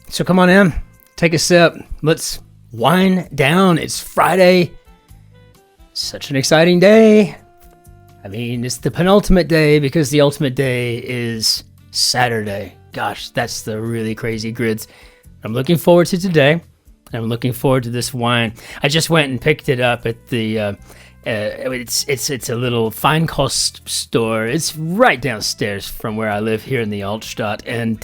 So come on in, take a sip. Let's wind down. It's Friday. Such an exciting day. I mean, it's the penultimate day because the ultimate day is Saturday. Gosh, that's the really crazy grids. I'm looking forward to today. I'm looking forward to this wine. I just went and picked it up at the it's a little fine cost store. It's right downstairs from where I live here in the Altstadt, and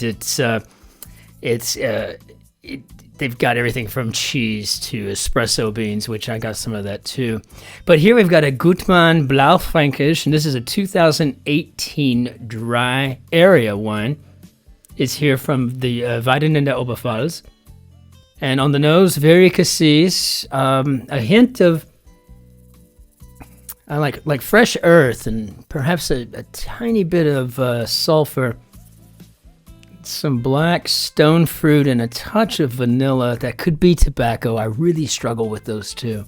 they've got everything from cheese to espresso beans, which I got some of that too. But here we've got a Gutmann Blaufränkisch, and this is a 2018 dry area wine. It's here from the Weiden in der Oberpfalz. And on the nose, very cassis, a hint of like fresh earth and perhaps a tiny bit of sulfur. Some black stone fruit and a touch of vanilla. That could be tobacco. I really struggle with those two.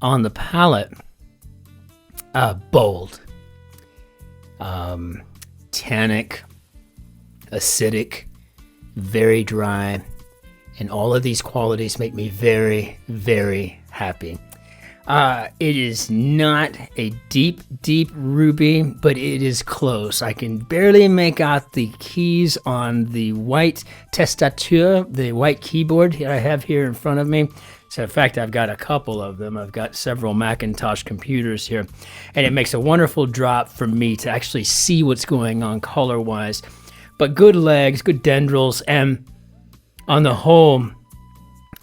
On the palate, bold, tannic, acidic, very dry, and all of these qualities make me very, very happy. It is not a deep ruby, but it is close. I can barely make out the keys on the white testature, the white keyboard that I have here in front of me. So in fact, I've got a couple of them. I've got several Macintosh computers here, and it makes a wonderful drop for me to actually see what's going on color-wise. But good legs, good dendrils, and on the whole,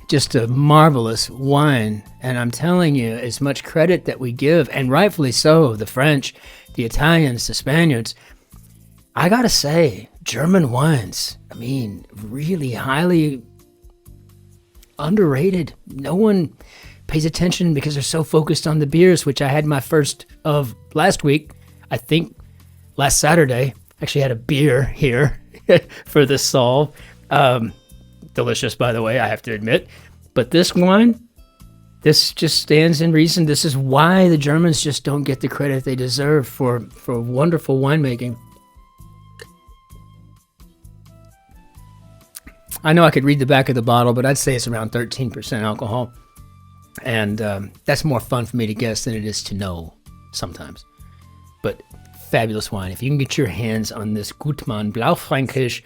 just a marvelous wine. And I'm telling you, as much credit that we give, and rightfully so, the French, the Italians, the Spaniards, I gotta say, German wines, I mean, really highly underrated. No one pays attention because they're so focused on the beers, which I had my first of last week. I think last Saturday, actually had a beer here for the solve. Delicious, by the way, I have to admit. But this wine, this just stands in reason. This is why the Germans just don't get the credit they deserve for wonderful winemaking. I know I could read the back of the bottle, but I'd say it's around 13% alcohol. And that's more fun for me to guess than it is to know sometimes. But fabulous wine. If you can get your hands on this Gutmann Blaufränkisch,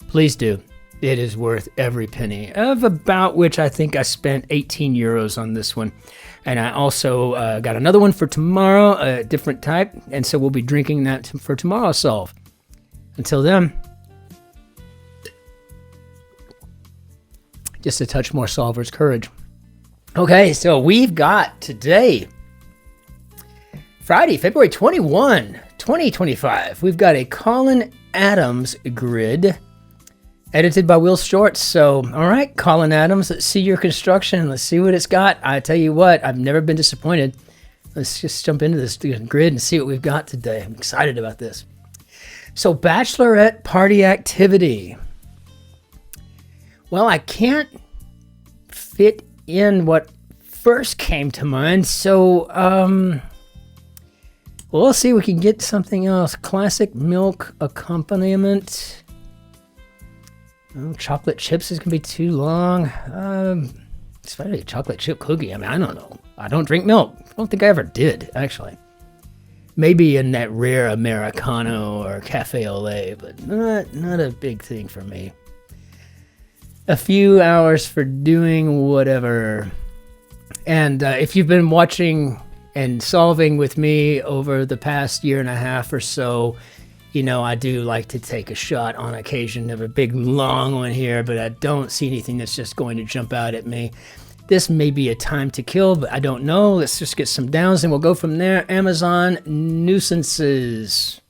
please do. It is worth every penny, of about which I think I spent 18 euros on this one. And I also got another one for tomorrow, a different type. And so we'll be drinking that for tomorrow's solve. Until then, just a touch more solver's courage. Okay, so we've got today, Friday, February 21, 2025. We've got a Colin Adams grid edited by Will Short. So, all right, Colin Adams, let's see your construction. Let's see what it's got. I tell you what, I've never been disappointed. Let's just jump into this grid and see what we've got today. I'm excited about this. So, bachelorette party activity. Well, I can't fit in what first came to mind, so we'll see if we can get something else. Classic milk accompaniment. Oh, chocolate chips is going to be too long. It's probably a chocolate chip cookie. I mean, I don't know. I don't drink milk. I don't think I ever did, actually. Maybe in that rare Americano or cafe au lait, but not a big thing for me. A few hours for doing whatever. And if you've been watching and solving with me over the past year and a half or so, you know, I do like to take a shot on occasion of a big, long one here, but I don't see anything that's just going to jump out at me. This may be a time to kill, but I don't know. Let's just get some downs and we'll go from there. Amazon nuisances.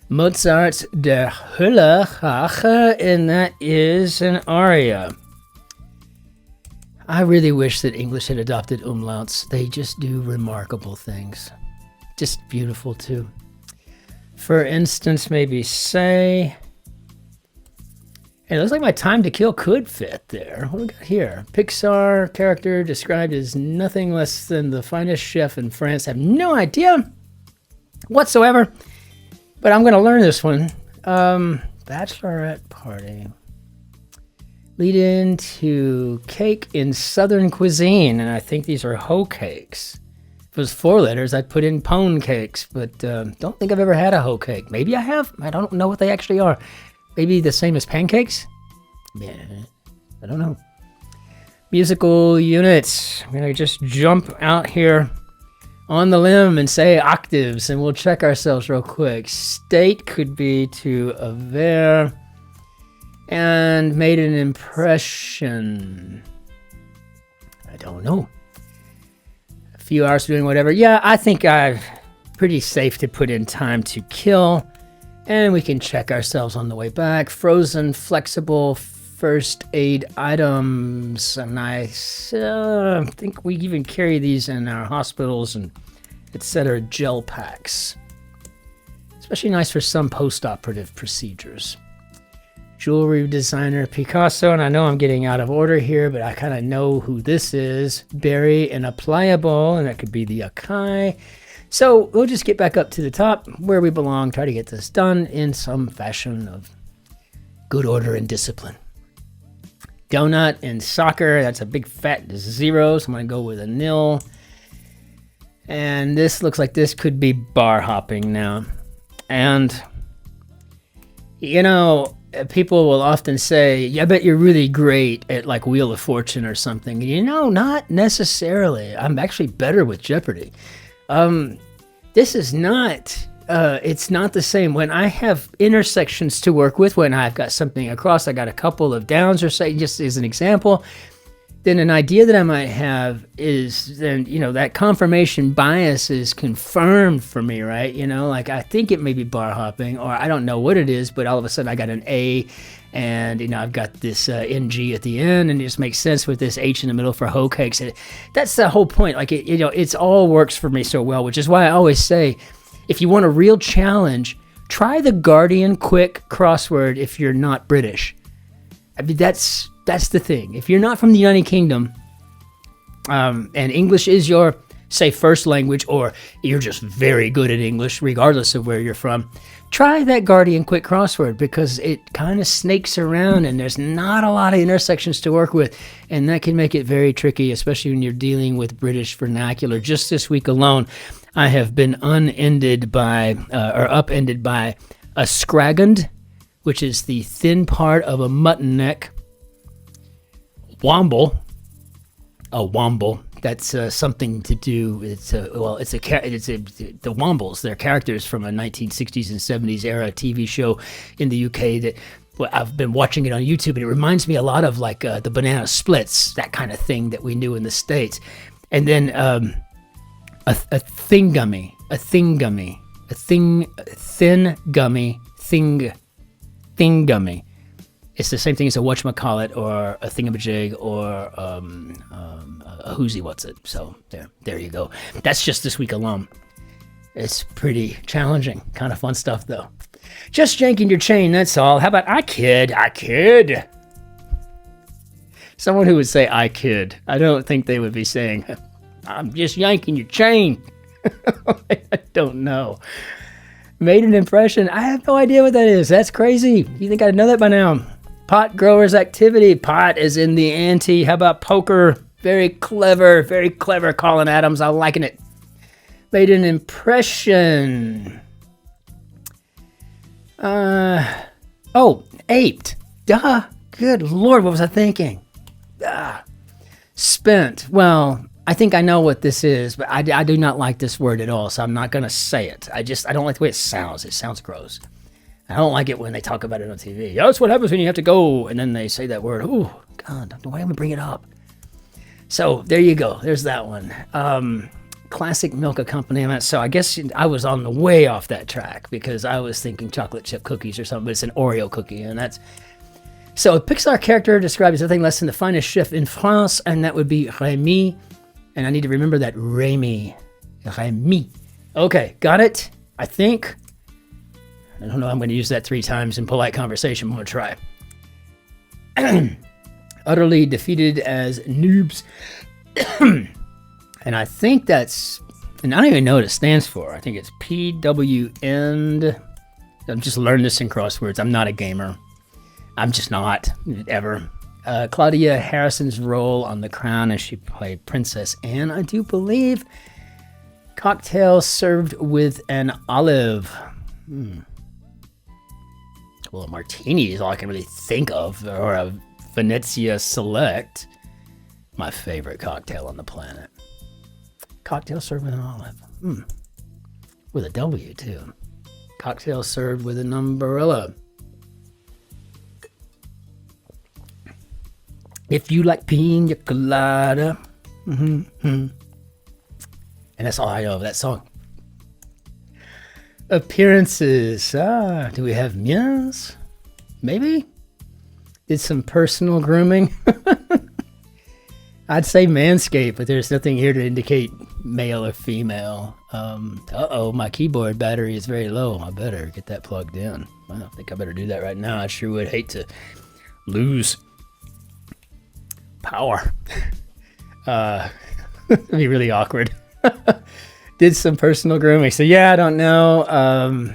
Mozart's Der Höllerach, and that is an aria. I really wish that English had adopted umlauts. They just do remarkable things. Just beautiful, too. For instance, maybe say, And it looks like my time to kill could fit there. What do we got here? Pixar character described as nothing less than the finest chef in France. I have no idea whatsoever, but I'm going to learn this one. Bachelorette party. Lead into cake in Southern cuisine, and I think these are hoe cakes. If it was 4 letters, I'd put in pone cakes, but don't think I've ever had a hoe cake. Maybe I have. I don't know what they actually are. Maybe the same as pancakes? Yeah, I don't know. Musical units. I'm going to just jump out here on the limb and say octaves, and we'll check ourselves real quick. State could be to aver, and made an impression. I don't know. A few hours doing whatever. Yeah, I think I'm pretty safe to put in time to kill. And we can check ourselves on the way back. Frozen, flexible, first aid items. And I think we even carry these in our hospitals and etc. Gel packs. Especially nice for some post-operative procedures. Jewelry designer Picasso. And I know I'm getting out of order here, but I kind of know who this is. Berry and a pliable. And that could be the Akai. So we'll just get back up to the top where we belong, try to get this done in some fashion of good order and discipline. Donut and soccer, that's a big fat 0, so I'm going to go with a 0. And this looks like this could be bar hopping now. And, you know, people will often say, yeah, I bet you're really great at like Wheel of Fortune or something. You know, not necessarily. I'm actually better with Jeopardy. This is not, it's not the same. When I have intersections to work with, when I've got something across, I got a couple of downs or say, just as an example, then an idea that I might have is then, you know, that confirmation bias is confirmed for me, right? You know, like I think it may be bar hopping, or I don't know what it is, but all of a sudden I got an A, and, you know, I've got this NG at the end, and it just makes sense with this H in the middle for hoe cakes. That's the whole point. Like, it, you know, it's all works for me so well, which is why I always say, if you want a real challenge, try the Guardian Quick Crossword if you're not British. I mean, that's the thing. If you're not from the United Kingdom, and English is your, say, first language, or you're just very good at English, regardless of where you're from, try that Guardian Quick Crossword, because it kind of snakes around and there's not a lot of intersections to work with, and that can make it very tricky, especially when you're dealing with British vernacular. Just this week alone, I have been upended by a scragand, which is the thin part of a mutton neck. Womble. A womble. That's something to do. It's the Wombles. They're characters from a 1960s and 70s era TV show in the UK that I've been watching it on YouTube, and it reminds me a lot of like the Banana Splits, that kind of thing that we knew in the States. And then a thin gummy. It's the same thing as a whatchamacallit or a thingamajig or a whoozy what's it. So there you go. That's just this week alone. It's pretty challenging. Kind of fun stuff though. Just yanking your chain, that's all. How about I kid? Someone who would say I kid. I don't think they would be saying, I'm just yanking your chain. I don't know. Made an impression. I have no idea what that is. That's crazy. You think I'd know that by now? Pot growers activity. Pot is in the ante. How about poker? Very clever, Colin Adams. I'm liking it. Made an impression. Aped. Duh. Good Lord, what was I thinking? Spent. Well, I think I know what this is, but I do not like this word at all, so I'm not going to say it. I don't like the way it sounds. It sounds gross. I don't like it when they talk about it on TV. Oh, that's what happens when you have to go, and then they say that word. Oh, God, why don't we bring it up? So there you go. There's that one. Classic milk accompaniment. So I guess I was on the way off that track because I was thinking chocolate chip cookies or something, but it's an Oreo cookie, and that's... So a Pixar character described as nothing less than the finest chef in France, and that would be Rémi. And I need to remember that Rémi. Okay, got it? I think. I don't know. I'm going to use that 3 times in polite conversation. I'm going to try. Utterly defeated as noobs. And I think that's, and I don't even know what it stands for. I think it's PWN. I've just learned this in crosswords. I'm not a gamer. I'm just not, ever. Claudia Harrison's role on The Crown as she played Princess Anne, I do believe. Cocktail served with an olive. Well, a martini is all I can really think of, or a Venezia Select. My favorite cocktail on the planet. Cocktail served with an olive. With a W, too. Cocktail served with an umbrella. If you like pina colada. And that's all I know of that song. Appearances. Do we have miens? Maybe? Did some personal grooming? I'd say manscape, but there's nothing here to indicate male or female. My keyboard battery is very low. I better get that plugged in. Well, I think I better do that right now. I sure would hate to lose power. It'd be really awkward. Did some personal grooming. So yeah, I don't know.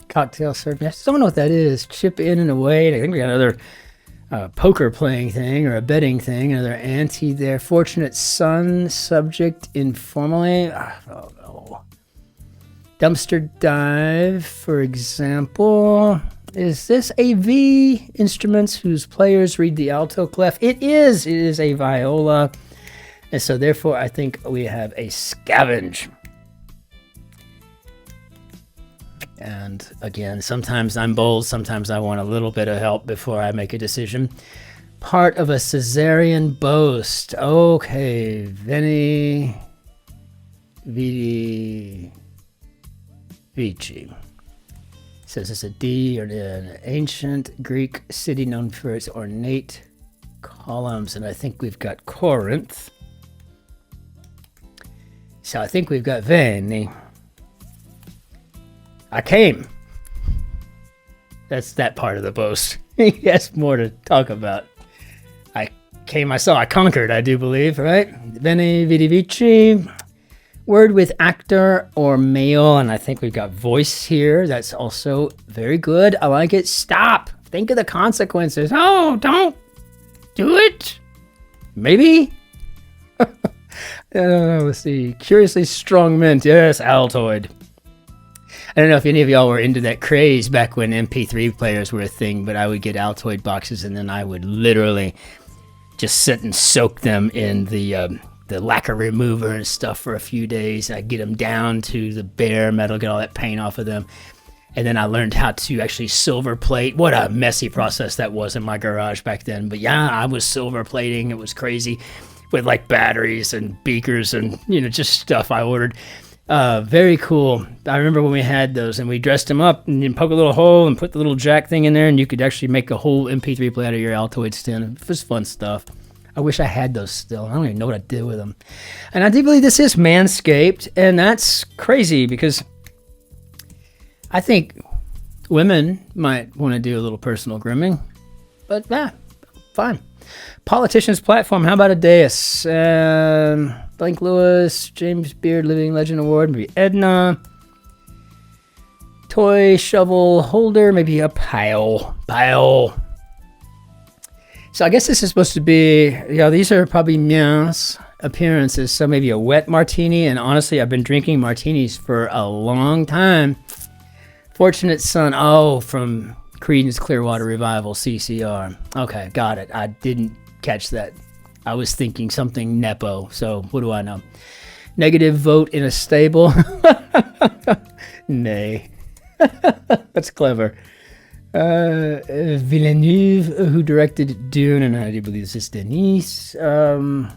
Cocktail serving. I just don't know what that is. Chip in a way. I think we got another poker playing thing or a betting thing. Another ante there. Fortunate son. Subject informally. I don't know. Dumpster dive, for example. Is this a V? Instruments whose players read the alto clef? It is. It is a viola. And so therefore I think we have a scavenge. And again, sometimes I'm bold, sometimes I want a little bit of help before I make a decision. Part of a Caesarean boast. Okay, Veni, Vidi, Vici. Says it's a D, or an ancient Greek city known for its ornate columns. And I think we've got Corinth. So I think we've got Veni. I came. That's that part of the boast. He has more to talk about. I came, I saw, I conquered, I do believe, right? Veni, vidi, vici. Word with actor or male, and I think we've got voice here. That's also very good. I like it. Stop. Think of the consequences. Oh, don't do it. Maybe. I don't know. Let's see. Curiously strong mint. Yes, Altoid. I don't know if any of y'all were into that craze back when MP3 players were a thing, but I would get Altoid boxes and then I would literally just sit and soak them in the lacquer remover and stuff for a few days. I'd get them down to the bare metal, get all that paint off of them. And then I learned how to actually silver plate. What a messy process that was in my garage back then. But yeah, I was silver plating. It was crazy with like batteries and beakers and, just stuff I ordered. Very cool. I remember when we had those and we dressed them up and you poke a little hole and put the little jack thing in there and you could actually make a whole MP3 player out of your Altoid stand. It was fun stuff. I wish I had those still. I don't even know what I did with them. And I do believe this is Manscaped, and that's crazy because I think women might want to do a little personal grooming, but fine. Politician's platform. How about a dais? Blank Lewis, James Beard Living Legend Award, maybe Edna. Toy shovel holder, maybe a pile. So I guess this is supposed to be, these are probably miens appearances. So maybe a wet martini. And honestly, I've been drinking martinis for a long time. Fortunate Son. Oh, from Creedence Clearwater Revival, CCR. Okay, got it. I didn't catch that. I was thinking something Nepo. So what do I know? Negative vote in a stable. Nay. That's clever. Villeneuve, who directed Dune, and I do believe this is Denise. Comedian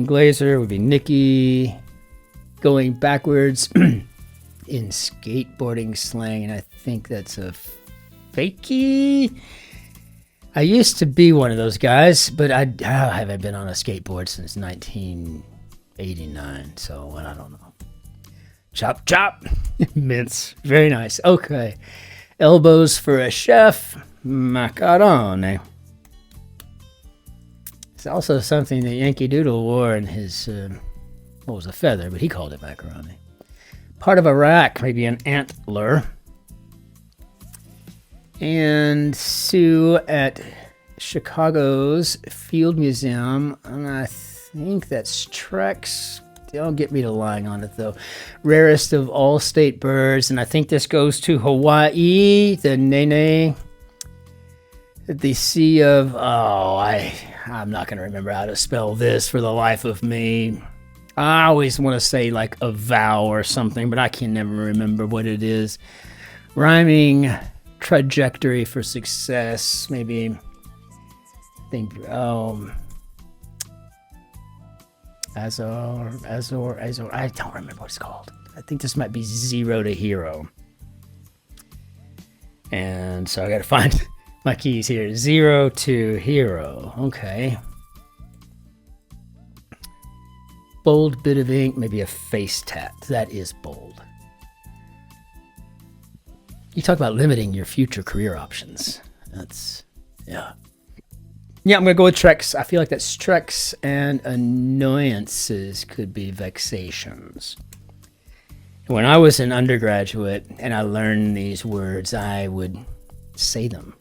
Glazer would be Nikki. Going backwards in skateboarding slang, and I think that's a fakie. I used to be one of those guys, but I haven't been on a skateboard since 1989, so I don't know. Chop, chop. Mince. Very nice. Okay. Elbows for a chef. macaroni. It's also something that Yankee Doodle wore in his, what was a feather, but he called it macaroni. Part of a rack, maybe an antler. And Sue at Chicago's Field Museum, and I think that's Trex. Don't get me to lying on it though. Rarest of all state birds, and I think this goes to Hawaii, the nene. The sea of, I'm not going to remember how to spell this for the life of me. I always want to say like a vowel or something, but I can never remember what it is. Rhyming trajectory for success, maybe. Azor. I don't remember what it's called. I think this might be 0 to hero. And so I got to find my keys here. 0 to hero. Okay. Bold bit of ink, maybe a face tat. That is bold. You talk about limiting your future career options. That's, yeah. Yeah, I'm going to go with Trex. I feel like that's Trex, and annoyances could be vexations. When I was an undergraduate and I learned these words, I would say them.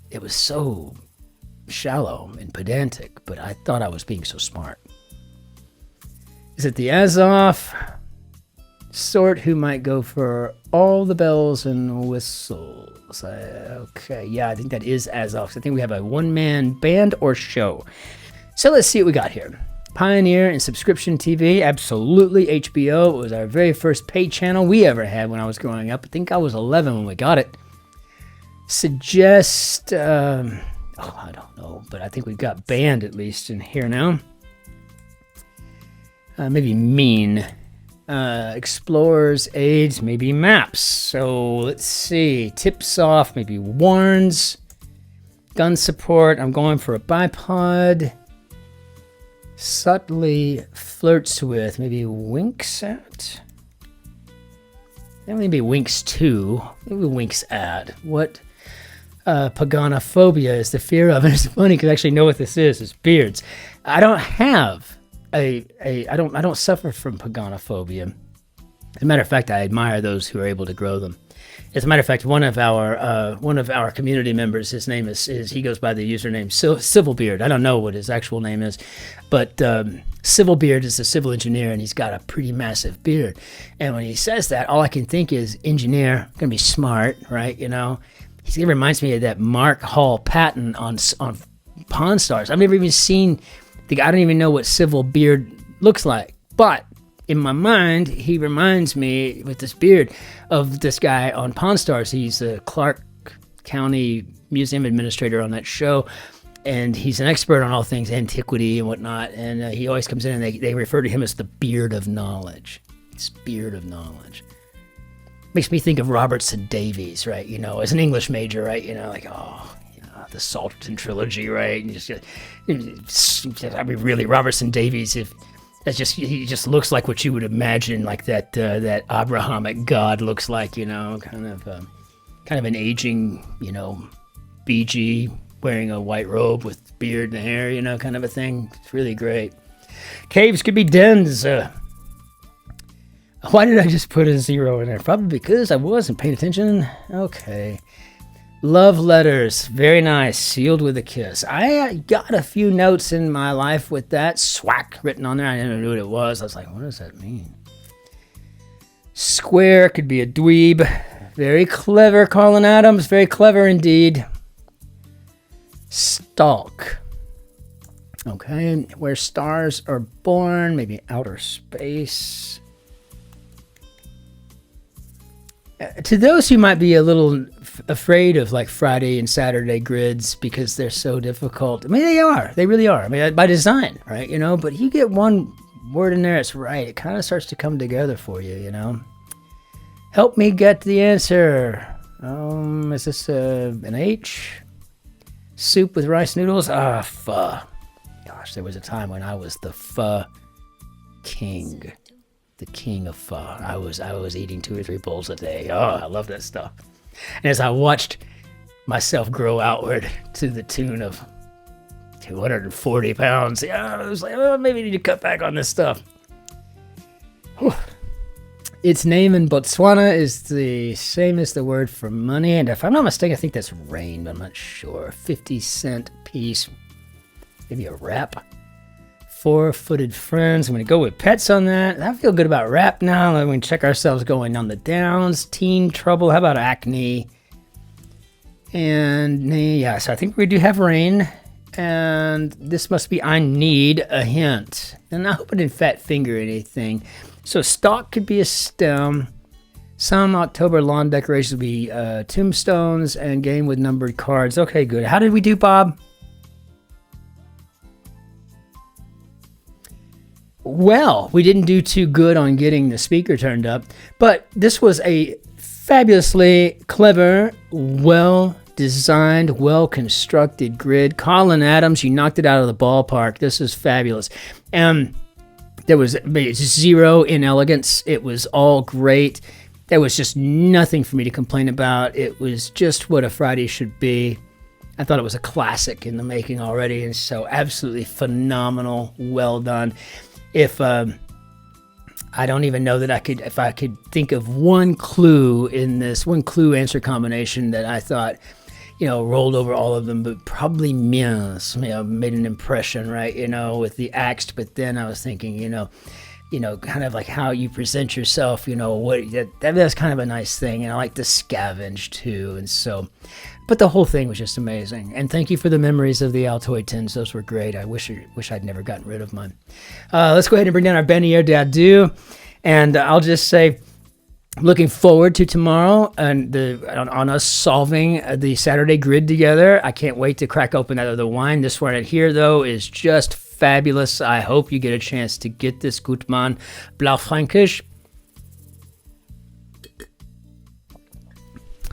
It was so shallow and pedantic, but I thought I was being so smart. Is it the Azov sort who might go for all the bells and whistles? Okay, yeah, I think that is Azov. I think we have a one-man band or show. So let's see what we got here. Pioneer and subscription TV, absolutely. HBO, it was our very first paid channel we ever had when I was growing up. I think I was 11 when we got it. Suggest, I don't know, but I think we've got band at least in here now. Maybe mean. Explorers, aids, maybe maps. So let's see. Tips off, maybe warns. Gun support, I'm going for a bipod. Subtly flirts with, maybe winks at. Maybe winks to. Maybe winks at. What paganophobia is the fear of? And it's funny because I actually know what this is. It's beards. I don't have I don't suffer from paganophobia. As a matter of fact, I admire those who are able to grow them. As a matter of fact, one of our community members, his name is he goes by the username Civilbeard. I don't know what his actual name is, but Civilbeard is a civil engineer, and he's got a pretty massive beard. And when he says that, all I can think is engineer, gonna be smart, right? You know, he reminds me of that Mark Hall Patton on Pawn Stars. I've never even seen. I don't even know what Civil Beard looks like, but in my mind, he reminds me with this beard of this guy on Pawn Stars. He's a Clark County Museum administrator on that show, and he's an expert on all things antiquity and whatnot, and he always comes in and they refer to him as the Beard of Knowledge. It's Beard of Knowledge. Makes me think of Robertson Davies, right? You know, as an English major, right? You know, like, the Salterton trilogy, right? I mean, really, Robertson Davies. If that's he just looks like what you would imagine, like that Abrahamic god looks like, you know, kind of an aging, you know, BG wearing a white robe with beard and hair, you know, kind of a thing. It's really great. Caves could be dens. Why did I just put a 0 in there? Probably because I wasn't paying attention. Okay. Love letters, very nice, sealed with a kiss. I got a few notes in my life with that swack written on there. I didn't know what it was. I was like, what does that mean? Square could be a dweeb. Very clever, Colin Adams, very clever indeed. Stalk. Okay, where stars are born, maybe outer space. To those who might be a little afraid of like Friday and Saturday grids because they're so difficult. I mean, they really are. I mean, by design, right? You know, but you get one word in there that's right, it kind of starts to come together for you, you know. Help me get the answer. Is this an H? Soup with rice noodles? Pho. Gosh, there was a time when I was the pho king. The king of pho. I was eating 2 or 3 bowls a day. Oh, I love that stuff. And as I watched myself grow outward to the tune of 240 pounds. Yeah, I was like, oh, maybe I need to cut back on this stuff. Whew. Its name in Botswana is the same as the word for money, and if I'm not mistaken, I think that's rain, but I'm not sure. 50-cent piece, maybe a wrap. Four-footed friends. I'm going to go with pets on that. I feel good about rap now. Let me check ourselves going on the downs. Teen trouble. How about acne? And yeah, so I think we do have rain. And this must be I need a hint. And I hope I didn't fat finger anything. So stalk could be a stem. Some October lawn decorations will be tombstones and game with numbered cards. Okay, good. How did we do, Bob? Well, we didn't do too good on getting the speaker turned up, but this was a fabulously clever, well-designed, well-constructed grid. Colin Adams, you knocked it out of the ballpark. This is fabulous. And there was zero inelegance. It was all great. There was just nothing for me to complain about. It was just what a Friday should be. I thought it was a classic in the making already, and so absolutely phenomenal. Well done. If I don't even know that if I could think of one clue in this, one clue answer combination that I thought, rolled over all of them, but probably miens, made an impression, right? With the axt, but then I was thinking, kind of like how you present yourself, that's kind of a nice thing. And I like to scavenge too. And so, but the whole thing was just amazing. And thank you for the memories of the Altoid tins. Those were great. I wish I'd never gotten rid of mine. Let's go ahead and bring down our Benier Dadu. And I'll just say, looking forward to tomorrow and on us solving the Saturday grid together. I can't wait to crack open that other wine. This one right here, though, is just fabulous. I hope you get a chance to get this Gutmann Blaufränkisch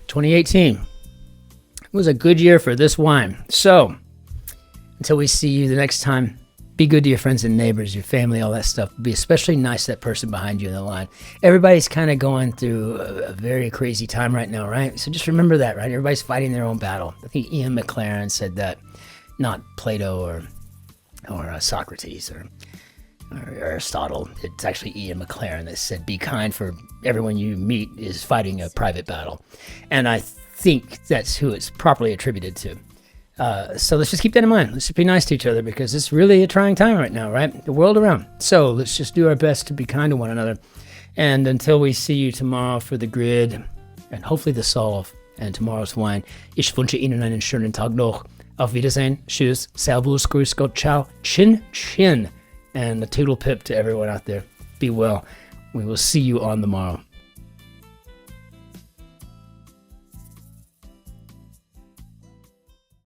2018. It was a good year for this wine. So, until we see you the next time, be good to your friends and neighbors, your family, all that stuff. Be especially nice to that person behind you in the line. Everybody's kind of going through a very crazy time right now, right? So just remember that, right? Everybody's fighting their own battle. I think Ian McLaren said that, not Plato or Socrates or Aristotle. It's actually Ian McLaren that said, be kind, for everyone you meet is fighting a private battle. And I think that's who it's properly attributed to. So let's just keep that in mind. Let's just be nice to each other, because it's really a trying time right now, right? The world around. So let's just do our best to be kind to one another. And until we see you tomorrow for the grid and hopefully the solve and tomorrow's wine, ich wünsche Ihnen einen schönen Tag noch. Auf Wiedersehen. Tschüss. Servus. Grüß Gott. Ciao. Cin-Cin. And a toodle pip to everyone out there. Be well. We will see you on the morrow.